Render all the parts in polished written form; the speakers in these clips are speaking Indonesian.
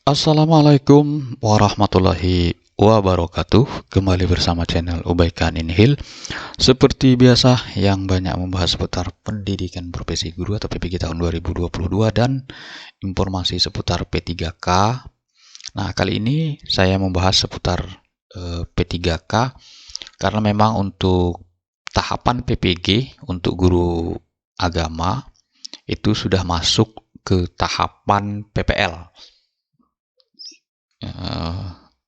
Assalamualaikum warahmatullahi wabarakatuh. Kembali bersama channel Ubaikan Inhil. Seperti biasa yang banyak membahas seputar pendidikan profesi guru atau PPG tahun 2022 dan informasi seputar P3K. Nah, kali ini saya membahas seputar P3K karena memang untuk tahapan PPG untuk guru agama itu sudah masuk ke tahapan PPL.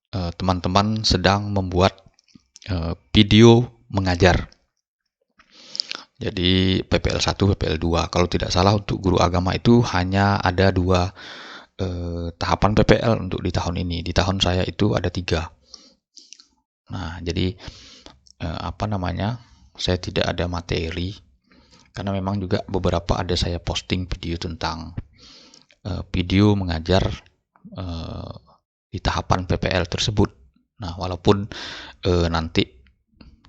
Teman-teman sedang membuat video mengajar. Jadi PPL 1, PPL 2. Kalau tidak salah untuk guru agama itu hanya ada 2 tahapan PPL untuk di tahun ini. Di tahun saya itu ada 3. Nah, jadi saya tidak ada materi karena memang juga beberapa ada saya posting video tentang video mengajar di tahapan PPL tersebut. Nah, walaupun nanti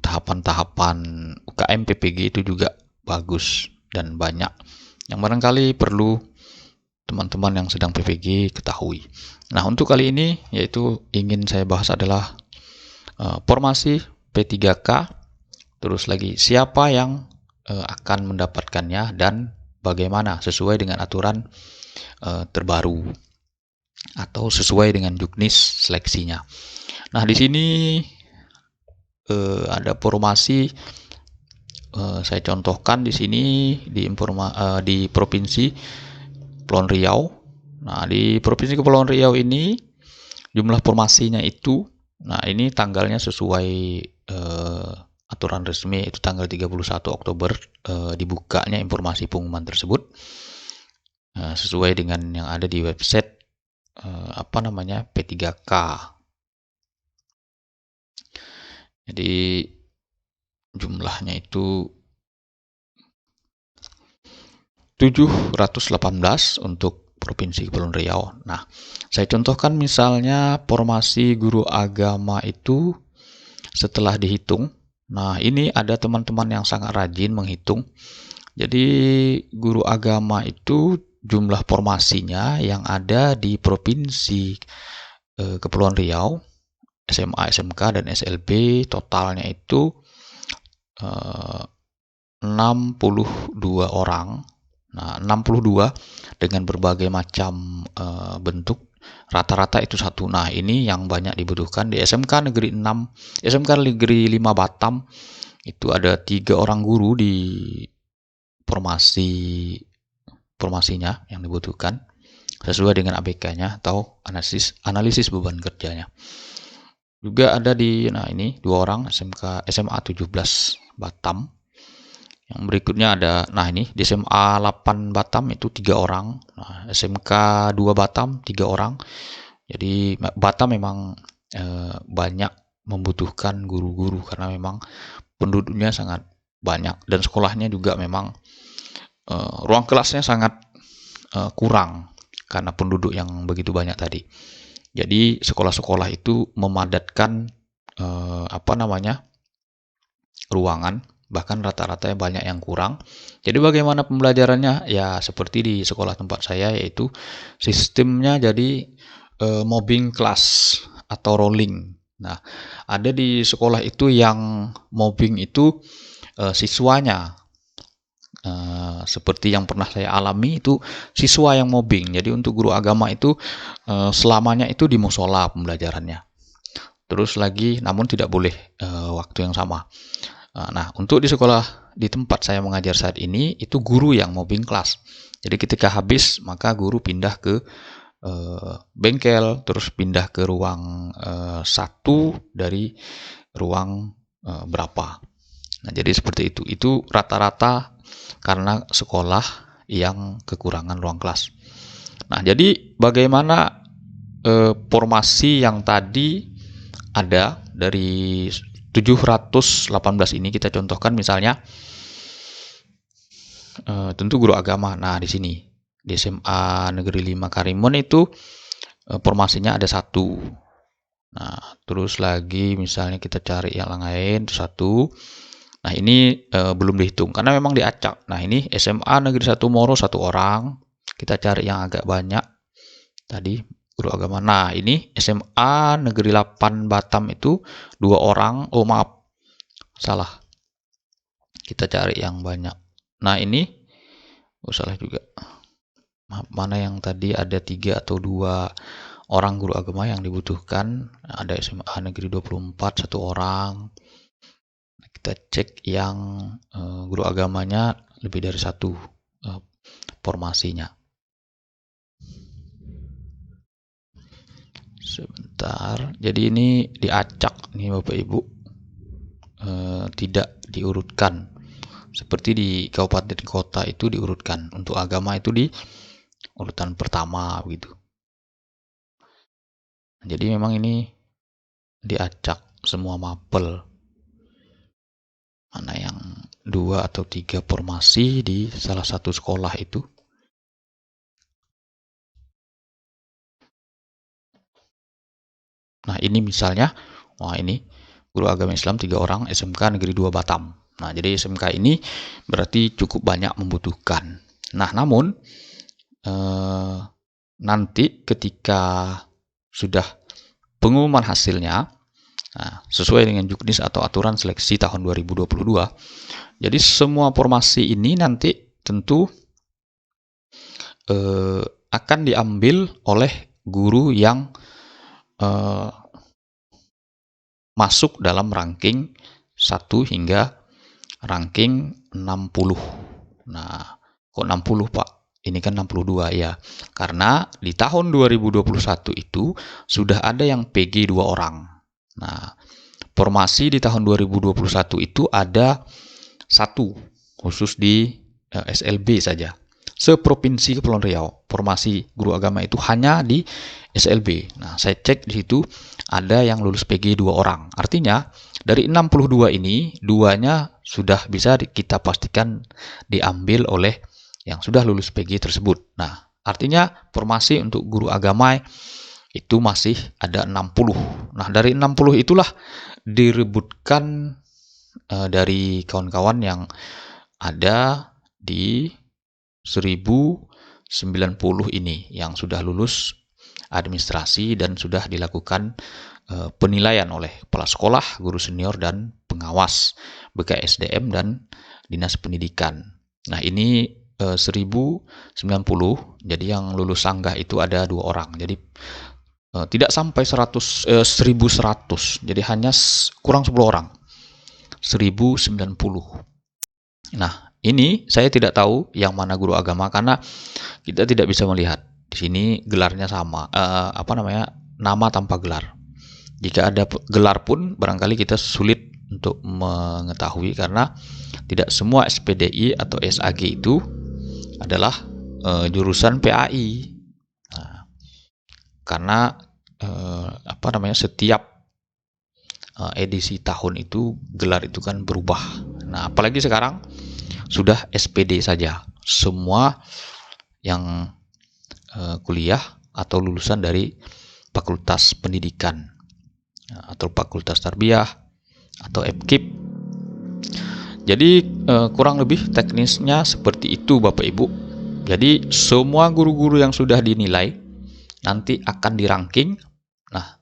tahapan-tahapan UKM PPG itu juga bagus dan banyak yang barangkali perlu teman-teman yang sedang PPG ketahui. Nah, untuk kali ini yaitu ingin saya bahas adalah formasi P3K, terus lagi siapa yang akan mendapatkannya dan bagaimana sesuai dengan aturan terbaru atau sesuai dengan juknis seleksinya. Nah, di sini ada formasi saya contohkan di sini di Provinsi Kepulauan Riau. Nah, di Provinsi Kepulauan Riau ini jumlah formasinya itu, nah ini tanggalnya sesuai aturan resmi itu tanggal 31 Oktober dibukanya informasi pengumuman tersebut sesuai dengan yang ada di website P3K. Jadi jumlahnya itu 718 untuk Provinsi Kepulauan Riau. Nah, saya contohkan misalnya formasi guru agama itu setelah dihitung. Nah, ini ada teman-teman yang sangat rajin menghitung. Jadi guru agama itu jumlah formasinya yang ada di Provinsi Kepulauan Riau, SMA, SMK, dan SLB totalnya itu 62 orang. Nah, 62 dengan berbagai macam bentuk, rata-rata itu 1. Nah, ini yang banyak dibutuhkan di SMK Negeri 6, SMK Negeri 5 Batam itu ada 3 orang guru di formasinya yang dibutuhkan sesuai dengan ABK-nya atau analisis beban kerjanya. Juga ada di ini 2 orang SMA 17 Batam. Yang berikutnya ada ini di SMA 8 Batam itu 3 orang. Nah, SMK 2 Batam 3 orang. Jadi Batam memang banyak membutuhkan guru-guru karena memang penduduknya sangat banyak dan sekolahnya juga memang ruang kelasnya sangat kurang karena penduduk yang begitu banyak tadi. Jadi sekolah-sekolah itu memadatkan ruangan, bahkan rata-ratanya banyak yang kurang. Jadi bagaimana pembelajarannya? Ya seperti di sekolah tempat saya, yaitu sistemnya jadi mobbing class atau rolling. Nah, ada di sekolah itu yang mobbing itu siswanya. Seperti yang pernah saya alami itu siswa yang mobbing. Jadi untuk guru agama itu selamanya itu di musola pembelajarannya. Terus lagi namun tidak boleh waktu yang sama. Nah, untuk di sekolah di tempat saya mengajar saat ini itu guru yang mobbing kelas. Jadi ketika habis maka guru pindah ke bengkel, terus pindah ke ruang 1 dari ruang berapa. Nah, jadi seperti itu. Itu rata-rata karena sekolah yang kekurangan ruang kelas. Nah, jadi bagaimana formasi yang tadi ada dari 718 ini kita contohkan misalnya tentu guru agama. Nah, di sini di SMA Negeri 5 Karimun itu formasinya ada 1. Nah, terus lagi misalnya kita cari yang lain itu 1. Nah, ini belum dihitung karena memang diacak. Nah, ini SMA Negeri 1 Moro 1 orang. Kita cari yang agak banyak tadi guru agama. Nah, ini SMA Negeri 8 Batam itu 2 orang. Oh, maaf, salah. Kita cari yang banyak. Nah, ini salah juga. Maaf, mana yang tadi ada 3 atau 2 orang guru agama yang dibutuhkan. Ada SMA Negeri 24 1 orang. Kita cek yang guru agamanya lebih dari 1 formasinya. Sebentar. Jadi ini diacak nih Bapak Ibu. Tidak diurutkan. Seperti di kabupaten kota itu diurutkan. Untuk agama itu di urutan pertama begitu. Jadi memang ini diacak semua mapel. Mana yang 2 atau 3 formasi di salah satu sekolah itu. Nah, ini misalnya, wah ini guru agama Islam 3 orang SMK Negeri 2 Batam. Nah, jadi SMK ini berarti cukup banyak membutuhkan. Nah, namun nanti ketika sudah pengumuman hasilnya, nah, sesuai dengan juknis atau aturan seleksi tahun 2022, jadi semua formasi ini nanti tentu akan diambil oleh guru yang masuk dalam ranking 1 hingga ranking 60. Nah, kok 60 Pak? Ini kan 62 ya. Karena di tahun 2021 itu sudah ada yang PG 2 orang. Nah, formasi di tahun 2021 itu ada 1 khusus di SLB saja. Seprovinsi Kepulauan Riau, formasi guru agama itu hanya di SLB. Nah, saya cek di situ ada yang lulus PG 2 orang. Artinya, dari 62 ini, 2-nya sudah bisa kita pastikan diambil oleh yang sudah lulus PG tersebut. Nah, artinya formasi untuk guru agama itu masih ada 60. Nah, dari 60 itulah direbutkan dari kawan-kawan yang ada di 1090 ini yang sudah lulus administrasi dan sudah dilakukan penilaian oleh kepala sekolah, guru senior, dan pengawas BKSDM dan Dinas Pendidikan. Nah, ini 1090, jadi yang lulus sanggah itu ada 2 orang. Jadi tidak sampai 1100, jadi hanya kurang 10 orang. 1090. Nah, ini saya tidak tahu yang mana guru agama karena kita tidak bisa melihat. Di sini gelarnya sama, nama tanpa gelar. Jika ada gelar pun barangkali kita sulit untuk mengetahui karena tidak semua SPDI atau SAG itu adalah jurusan PAI. Nah, karena setiap edisi tahun itu gelar itu kan berubah. Nah, apalagi sekarang sudah SPD saja. Semua yang kuliah atau lulusan dari Fakultas Pendidikan atau Fakultas Tarbiyah atau FKIP. Jadi kurang lebih teknisnya seperti itu Bapak Ibu. Jadi semua guru-guru yang sudah dinilai nanti akan di-ranking. Nah,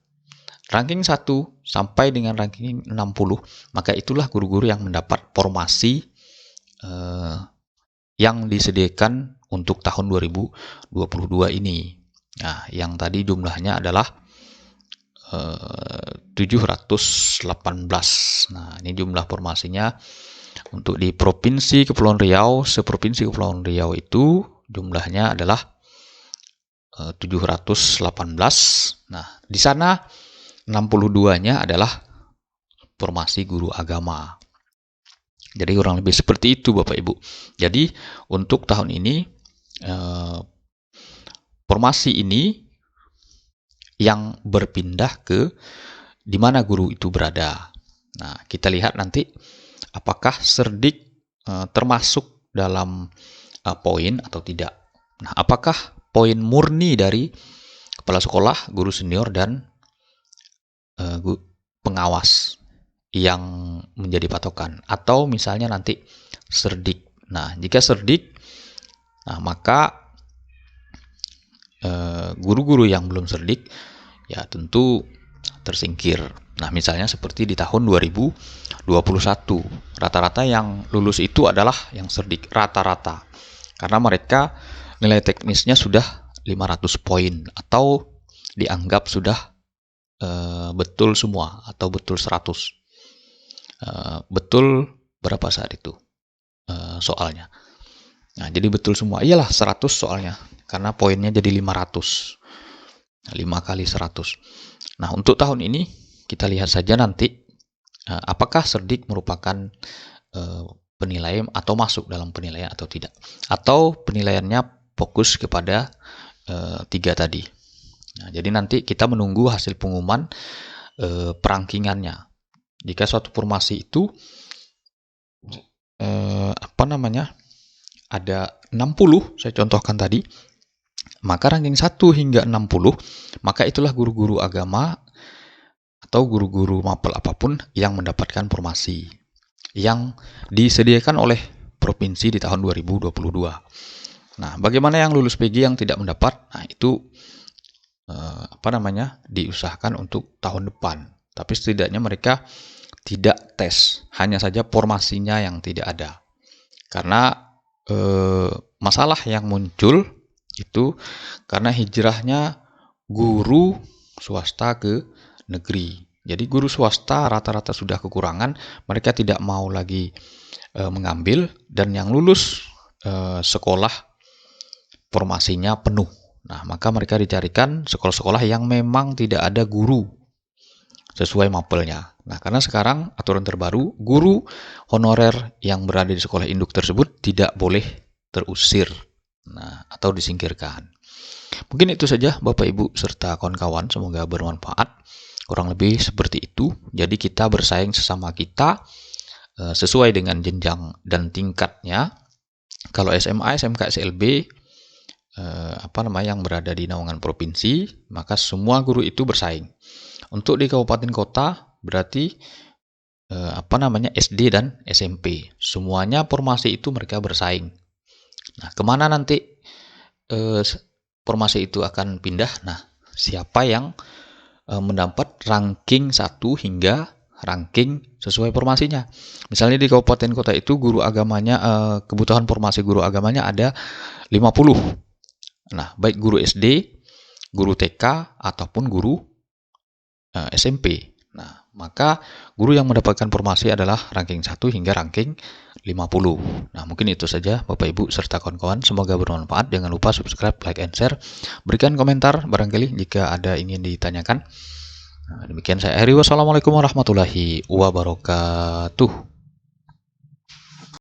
ranking 1 sampai dengan ranking 60, maka itulah guru-guru yang mendapat formasi yang disediakan untuk tahun 2022 ini. Nah, yang tadi jumlahnya adalah 718. Nah, ini jumlah formasinya untuk di Provinsi Kepulauan Riau. Seprovinsi Kepulauan Riau itu jumlahnya adalah 718. Nah, di sana 62-nya adalah formasi guru agama. Jadi kurang lebih seperti itu Bapak Ibu. Jadi untuk tahun ini formasi ini yang berpindah ke di mana guru itu berada. Nah, kita lihat nanti apakah Serdik termasuk dalam poin atau tidak. Nah, apakah poin murni dari kepala sekolah, guru senior, dan pengawas yang menjadi patokan, atau misalnya nanti Serdik. Nah, jika Serdik, nah maka guru-guru yang belum cerdik ya tentu tersingkir. Nah, misalnya seperti di tahun 2021, rata-rata yang lulus itu adalah yang cerdik, rata-rata. Karena mereka nilai teknisnya sudah 500 poin atau dianggap sudah betul semua atau betul 100. Betul berapa saat itu soalnya. Nah, jadi betul semua. Iyalah 100 soalnya karena poinnya jadi 500. 5 kali 100. Nah, untuk tahun ini kita lihat saja nanti apakah cerdik merupakan penilaian atau masuk dalam penilaian atau tidak. Atau penilaiannya fokus kepada 3 tadi. Nah, jadi nanti kita menunggu hasil pengumuman perangkingannya. Jika suatu formasi itu ada 60, saya contohkan tadi, maka ranking 1 hingga 60, maka itulah guru-guru agama atau guru-guru mapel apapun yang mendapatkan formasi yang disediakan oleh provinsi di tahun 2022. Nah, bagaimana yang lulus PG yang tidak mendapat? Nah, itu diusahakan untuk tahun depan. Tapi setidaknya mereka tidak tes, hanya saja formasinya yang tidak ada. Karena masalah yang muncul itu karena hijrahnya guru swasta ke negeri. Jadi guru swasta rata-rata sudah kekurangan, mereka tidak mau lagi mengambil, dan yang lulus sekolah formasinya penuh. Nah, maka mereka dicarikan sekolah-sekolah yang memang tidak ada guru sesuai mapelnya. Nah, karena sekarang aturan terbaru, guru honorer yang berada di sekolah induk tersebut tidak boleh terusir, atau disingkirkan. Mungkin itu saja Bapak Ibu serta kawan-kawan, semoga bermanfaat. Kurang lebih seperti itu. Jadi kita bersaing sesama kita sesuai dengan jenjang dan tingkatnya. Kalau SMA, SMK, SLB yang berada di naungan provinsi, maka semua guru itu bersaing. Untuk di kabupaten kota berarti SD dan SMP. Semuanya formasi itu mereka bersaing. Nah, kemana nanti formasi itu akan pindah? Nah, siapa yang mendapat ranking 1 hingga ranking sesuai formasinya. Misalnya di kabupaten kota itu guru agamanya, kebutuhan formasi guru agamanya ada 50. Nah, baik guru SD, guru TK, ataupun guru SMP. Nah, maka guru yang mendapatkan formasi adalah ranking 1 hingga ranking 50. Nah, mungkin itu saja Bapak Ibu serta kawan-kawan. Semoga bermanfaat. Jangan lupa subscribe, like, and share. Berikan komentar barangkali jika ada ingin ditanyakan. Demikian saya Heri. Wassalamualaikum warahmatullahi wabarakatuh.